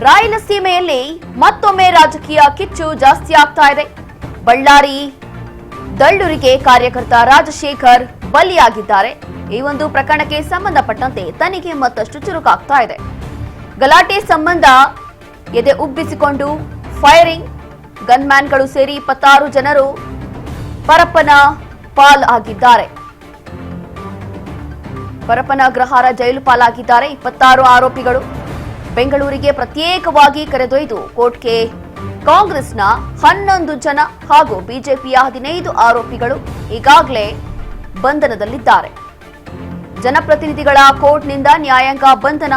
ರಾಯಲಸೀಮೆಯಲ್ಲಿ ಮತ್ತೊಮ್ಮೆ ರಾಜಕೀಯ ಕಿಚ್ಚು ಜಾಸ್ತಿ ಆಗ್ತಾ ಇದೆ. ಬಳ್ಳಾರಿ ದಳ್ಳೂರಿಗೆ ಕಾರ್ಯಕರ್ತ ರಾಜಶೇಖರ್ ಬಲಿಯಾಗಿದ್ದಾರೆ. ಈ ಒಂದು ಪ್ರಕರಣಕ್ಕೆ ಸಂಬಂಧಪಟ್ಟಂತೆ ತನಿಖೆ ಮತ್ತಷ್ಟು ಚುರುಕಾಗ್ತಾ ಇದೆ. ಗಲಾಟೆ ಸಂಬಂಧ ಎದೆ ಉಬ್ಬಿಸಿಕೊಂಡು ಫೈರಿಂಗ್, ಗನ್ಮ್ಯಾನ್ಗಳು ಸೇರಿ 26 ಜನರು ಪರಪ್ಪನ ಪಾಲ್ ಆಗಿದ್ದಾರೆ. ಪರಪ್ಪನ ಅಗ್ರಹಾರ ಜೈಲು ಪಾಲಾಗಿದ್ದಾರೆ 26 ಆರೋಪಿಗಳು. ಬೆಂಗಳೂರಿಗೆ ಪ್ರತ್ಯೇಕವಾಗಿ ಕರೆದೊಯ್ದು ಕೋರ್ಟ್ಗೆ ಕಾಂಗ್ರೆಸ್ನ 11 ಜನ ಹಾಗೂ ಬಿಜೆಪಿಯ 15 ಆರೋಪಿಗಳು ಈಗಾಗಲೇ ಬಂಧನದಲ್ಲಿದ್ದಾರೆ. ಜನಪ್ರತಿನಿಧಿಗಳ ಕೋರ್ಟ್ನಿಂದ ನ್ಯಾಯಾಂಗ ಬಂಧನ.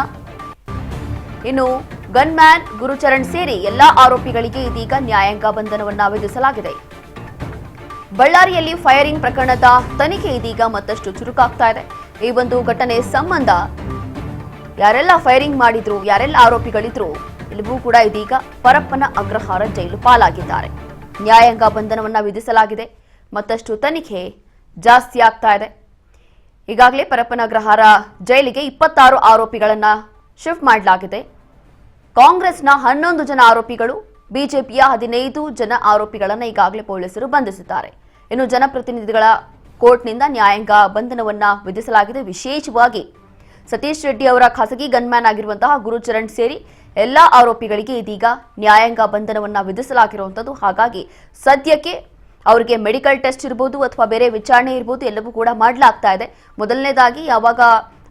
ಇನ್ನು ಗನ್ಮ್ಯಾನ್ ಗುರುಚರಣ್ ಸೇರಿ ಎಲ್ಲಾ ಆರೋಪಿಗಳಿಗೆ ಇದೀಗ ನ್ಯಾಯಾಂಗ ಬಂಧನವನ್ನ ವಿಧಿಸಲಾಗಿದೆ. ಬಳ್ಳಾರಿಯಲ್ಲಿ ಫೈರಿಂಗ್ ಪ್ರಕರಣದ ತನಿಖೆ ಇದೀಗ ಮತ್ತಷ್ಟು ಚುರುಕಾಗ್ತಾ ಇದೆ. ಈ ಒಂದು ಘಟನೆ ಸಂಬಂಧ ಯಾರೆಲ್ಲ ಫೈರಿಂಗ್ ಮಾಡಿದ್ರು, ಯಾರೆಲ್ಲ ಆರೋಪಿಗಳಿದ್ರು, ಎಲ್ಲವೂ ಕೂಡ ಇದೀಗ ಪರಪ್ಪನ ಅಗ್ರಹಾರ ಜೈಲು ಪಾಲಾಗಿದ್ದಾರೆ. ನ್ಯಾಯಾಂಗ ಬಂಧನವನ್ನ ವಿಧಿಸಲಾಗಿದೆ. ಮತ್ತಷ್ಟು ತನಿಖೆ ಜಾಸ್ತಿ ಆಗ್ತಾ ಇದೆ. ಈಗಾಗಲೇ ಪರಪ್ಪನ ಅಗ್ರಹಾರ ಜೈಲಿಗೆ 26 ಆರೋಪಿಗಳನ್ನ ಶಿಫ್ಟ್ ಮಾಡಲಾಗಿದೆ. ಕಾಂಗ್ರೆಸ್ನ 11 ಜನ ಆರೋಪಿಗಳು, ಬಿಜೆಪಿಯ 15 ಜನ ಆರೋಪಿಗಳನ್ನ ಈಗಾಗಲೇ ಪೊಲೀಸರು ಬಂಧಿಸಿದ್ದಾರೆ. ಇನ್ನು ಜನಪ್ರತಿನಿಧಿಗಳ ಕೋರ್ಟ್ನಿಂದ ನ್ಯಾಯಾಂಗ ಬಂಧನವನ್ನ ವಿಧಿಸಲಾಗಿದೆ. ವಿಶೇಷವಾಗಿ ಸತೀಶ್ ರೆಡ್ಡಿ ಅವರ ಖಾಸಗಿ ಗನ್ಮ್ಯಾನ್ ಆಗಿರುವಂತಹ ಗುರುಚರಣ್ ಸೇರಿ ಎಲ್ಲಾ ಆರೋಪಿಗಳಿಗೆ ಇದೀಗ ನ್ಯಾಯಾಂಗ ಬಂಧನವನ್ನ ವಿಧಿಸಲಾಗಿರುವಂತದ್ದು. ಹಾಗಾಗಿ ಸದ್ಯಕ್ಕೆ ಅವರಿಗೆ ಮೆಡಿಕಲ್ ಟೆಸ್ಟ್ ಇರಬಹುದು ಅಥವಾ ಬೇರೆ ವಿಚಾರಣೆ ಇರಬಹುದು, ಎಲ್ಲವೂ ಕೂಡ ಮಾಡಲಾಗ್ತಾ ಇದೆ. ಮೊದಲನೇದಾಗಿ ಯಾವಾಗ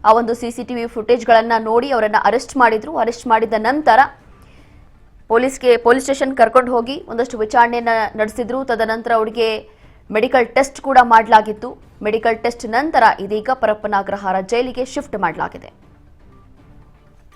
ಆ ಒಂದು ಸಿಸಿಟಿವಿ ಫುಟೇಜ್ಗಳನ್ನ ನೋಡಿ ಅವರನ್ನ ಅರೆಸ್ಟ್ ಮಾಡಿದ್ರು. ಅರೆಸ್ಟ್ ಮಾಡಿದ ನಂತರ ಪೊಲೀಸ್ ಸ್ಟೇಷನ್ ಕರ್ಕೊಂಡು ಹೋಗಿ ಒಂದಷ್ಟು ವಿಚಾರಣೆಯನ್ನ ನಡೆಸಿದ್ರು. ತದನಂತರ ಅವರಿಗೆ ಮೆಡಿಕಲ್ ಟೆಸ್ಟ್ ಕೂಡ ಮಾಡಲಾಗಿತ್ತು. ಮೆಡಿಕಲ್ ಟೆಸ್ಟ್ ನಂತರ ಇದೀಗ ಪರಪ್ಪನ ಅಗ್ರಹಾರ ಜೈಲಿಗೆ ಶಿಫ್ಟ್ ಮಾಡಲಾಗಿದೆ.